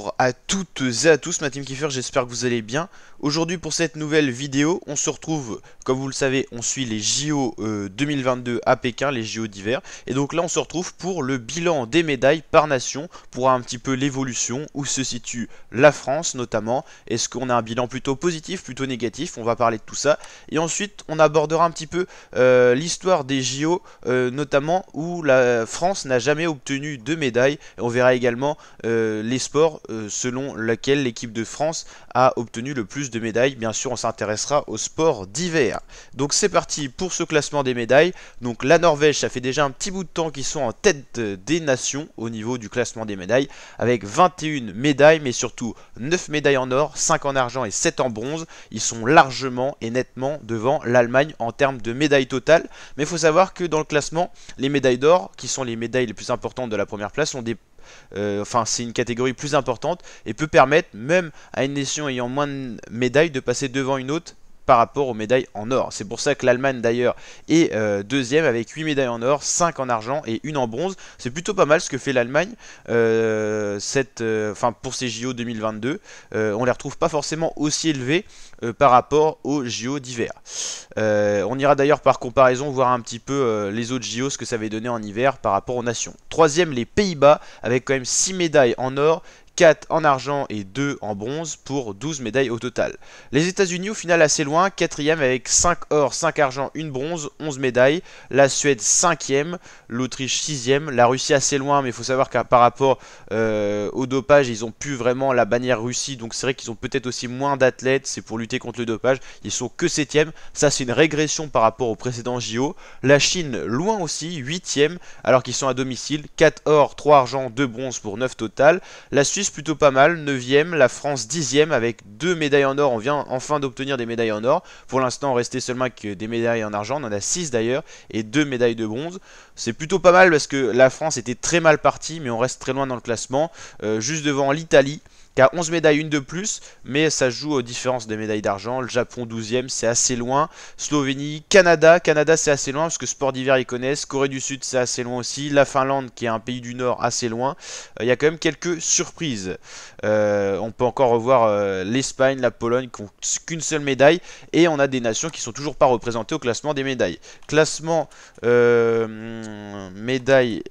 Bonjour à toutes et à tous, ma team Kiefer, j'espère que vous allez bien. Aujourd'hui pour cette nouvelle vidéo, on se retrouve, comme vous le savez, on suit les JO 2022 à Pékin, les JO d'hiver. Et donc là on se retrouve pour le bilan des médailles par nation, pour voir un petit peu l'évolution, où se situe la France notamment. Est-ce qu'on a un bilan plutôt positif, plutôt négatif? On va parler de tout ça. Et ensuite on abordera un petit peu l'histoire des JO, notamment où la France n'a jamais obtenu de médaille. Et on verra également les sports selon lesquels l'équipe de France a obtenu le plus de médailles. Bien sûr, on s'intéressera aux sports d'hiver. Donc c'est parti pour ce classement des médailles. Donc la Norvège, ça fait déjà un petit bout de temps qu'ils sont en tête des nations au niveau du classement des médailles, avec 21 médailles, mais surtout 9 médailles en or, 5 en argent et 7 en bronze. Ils sont largement et nettement devant l'Allemagne en termes de médailles totales. Mais il faut savoir que dans le classement, les médailles d'or, qui sont les médailles les plus importantes de la première place, sont des c'est une catégorie plus importante et peut permettre même à une nation ayant moins de médailles de passer devant une autre par rapport aux médailles en or. C'est pour ça que l'Allemagne d'ailleurs est deuxième avec 8 médailles en or, 5 en argent et 1 en bronze. C'est plutôt pas mal ce que fait l'Allemagne pour ces JO 2022. On les retrouve pas forcément aussi élevés par rapport aux JO d'hiver. On ira d'ailleurs par comparaison voir un petit peu les autres JO, ce que ça avait donné en hiver par rapport aux nations. Troisième, les Pays-Bas avec quand même 6 médailles en or, 4 en argent et 2 en bronze pour 12 médailles au total. Les États-Unis au final assez loin, 4ème avec 5 or, 5 argent, 1 bronze, 11 médailles. La Suède 5ème, l'Autriche 6ème, la Russie assez loin, mais il faut savoir que par rapport au dopage, ils ont plus vraiment la bannière Russie, donc c'est vrai qu'ils ont peut-être aussi moins d'athlètes, c'est pour lutter contre le dopage. Ils sont que 7ème, ça c'est une régression par rapport aux précédents JO. La Chine loin aussi, 8ème, alors qu'ils sont à domicile, 4 or, 3 argent, 2 bronze pour 9 total. La Suisse plutôt pas mal, 9ème, la France 10ème avec 2 médailles en or, on vient enfin d'obtenir des médailles en or. Pour l'instant on restait seulement avec des médailles en argent, on en a 6 d'ailleurs, et 2 médailles de bronze. C'est plutôt pas mal parce que la France était très mal partie, mais on reste très loin dans le classement, juste devant l'Italie, qui a 11 médailles, une de plus, mais ça joue aux différences des médailles d'argent. Le Japon 12ème, c'est assez loin. Slovénie, Canada c'est assez loin parce que sport d'hiver ils connaissent. Corée du Sud c'est assez loin aussi. La Finlande qui est un pays du Nord assez loin. Il y a quand même quelques surprises. On peut encore revoir l'Espagne, la Pologne qui n'ont qu'une seule médaille. Et on a des nations qui sont toujours pas représentées au classement des médailles. Classement médailles.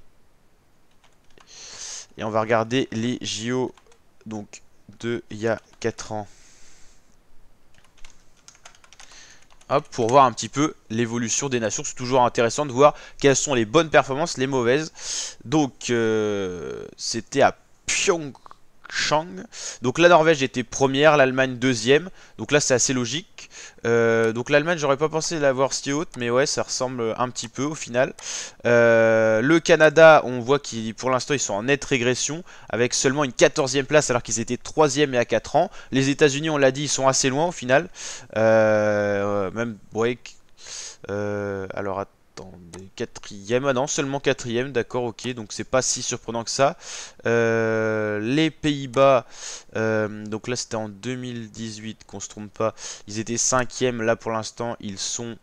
Et on va regarder les JO. Donc, il y a 4 ans. Hop, pour voir un petit peu l'évolution des nations. C'est toujours intéressant de voir quelles sont les bonnes performances, les mauvaises. Donc, c'était à Pyeongchang. Donc la Norvège était première, l'Allemagne deuxième. Donc là c'est assez logique. Donc l'Allemagne j'aurais pas pensé l'avoir si haute, mais ouais ça ressemble un petit peu au final. Le Canada on voit qu'ils pour l'instant ils sont en nette régression avec seulement une 14e place alors qu'ils étaient 3e et à 4 ans. Les États-Unis on l'a dit ils sont assez loin au final. Même ouais. Alors attendez, quatrième, ah non, seulement quatrième, d'accord, ok, donc c'est pas si surprenant que ça. Les Pays-Bas, donc là c'était en 2018, qu'on se trompe pas, ils étaient cinquième, là pour l'instant ils sont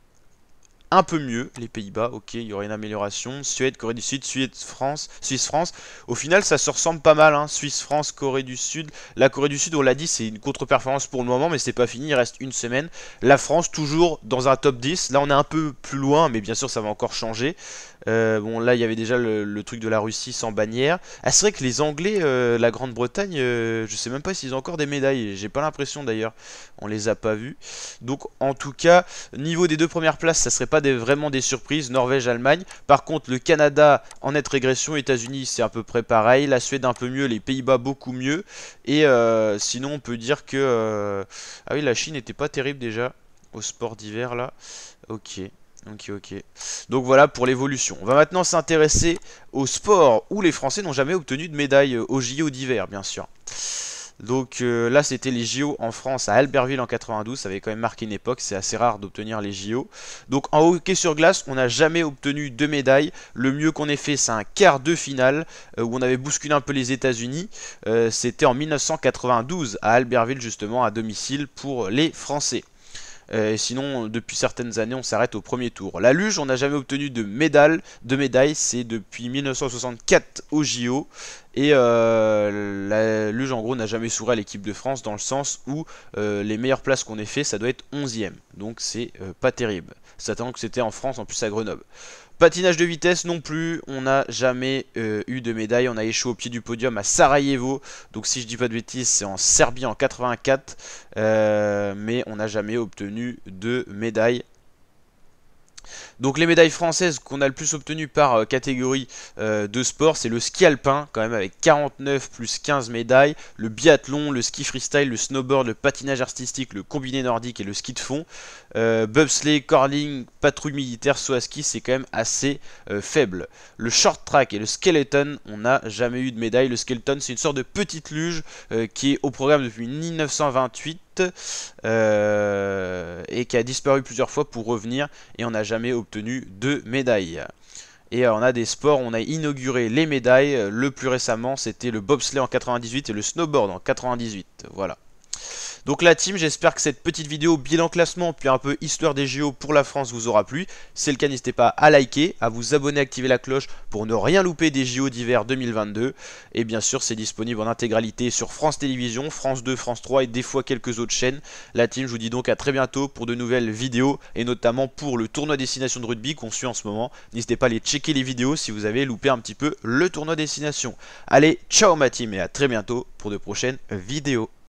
un peu mieux, les Pays-Bas, ok, il y aurait une amélioration. Suède, Corée du Sud, France, Suisse, France. Au final, ça se ressemble pas mal, hein. Suisse, France, Corée du Sud. La Corée du Sud, on l'a dit, c'est une contre-performance pour le moment, mais c'est pas fini, il reste une semaine. La France, toujours dans un top 10. Là, on est un peu plus loin, mais bien sûr, ça va encore changer. Bon, là, il y avait déjà le truc de la Russie sans bannière. Ah, c'est vrai que les Anglais, la Grande-Bretagne, je sais même pas s'ils ont encore des médailles. J'ai pas l'impression d'ailleurs. On les a pas vus. Donc, en tout cas, niveau des deux premières places, ça serait pas vraiment des surprises. Norvège, Allemagne. Par contre, le Canada en nette régression. États-Unis, c'est à peu près pareil. La Suède, un peu mieux. Les Pays-Bas, beaucoup mieux. Et sinon, on peut dire que. Ah oui, la Chine n'était pas terrible déjà. Au sport d'hiver, là. Ok. Ok. Donc voilà pour l'évolution. On va maintenant s'intéresser au sport où les Français n'ont jamais obtenu de médaille aux JO d'hiver, bien sûr. Donc là, c'était les JO en France à Albertville en 92. Ça avait quand même marqué une époque. C'est assez rare d'obtenir les JO. Donc en hockey sur glace, on n'a jamais obtenu de médaille. Le mieux qu'on ait fait, c'est un quart de finale où on avait bousculé un peu les États-Unis. C'était en 1992 à Albertville, justement, à domicile pour les Français. Et sinon, depuis certaines années, on s'arrête au premier tour. La luge, on n'a jamais obtenu de médaille, c'est depuis 1964 au JO. Et la luge, en gros, n'a jamais souri à l'équipe de France, dans le sens où les meilleures places qu'on ait fait, ça doit être 11e. Donc c'est pas terrible. Sachant que c'était en France, en plus à Grenoble. Patinage de vitesse non plus, on n'a jamais eu de médaille, on a échoué au pied du podium à Sarajevo, donc si je dis pas de bêtises c'est en Serbie en 84, mais on n'a jamais obtenu de médaille. Donc les médailles françaises qu'on a le plus obtenues par catégorie de sport, c'est le ski alpin quand même avec 49 plus 15 médailles, le biathlon, le ski freestyle, le snowboard, le patinage artistique, le combiné nordique et le ski de fond. Bobsleigh, curling, patrouille militaire, saut à ski, c'est quand même assez faible. Le short track et le skeleton, on n'a jamais eu de médaille. Le skeleton, c'est une sorte de petite luge qui est au programme depuis 1928 et qui a disparu plusieurs fois pour revenir, et on n'a jamais obtenu de médaille. Et on a des sports, on a inauguré les médailles. Le plus récemment, c'était le bobsleigh en 98 et le snowboard en 98. Voilà. Donc la team, j'espère que cette petite vidéo bilan classement puis un peu histoire des JO pour la France vous aura plu. Si c'est le cas, n'hésitez pas à liker, à vous abonner, à activer la cloche pour ne rien louper des JO d'hiver 2022. Et bien sûr, c'est disponible en intégralité sur France Télévisions, France 2, France 3 et des fois quelques autres chaînes. La team, je vous dis donc à très bientôt pour de nouvelles vidéos et notamment pour le tournoi destination de rugby qu'on suit en ce moment. N'hésitez pas à aller checker les vidéos si vous avez loupé un petit peu le tournoi destination. Allez, ciao ma team et à très bientôt pour de prochaines vidéos.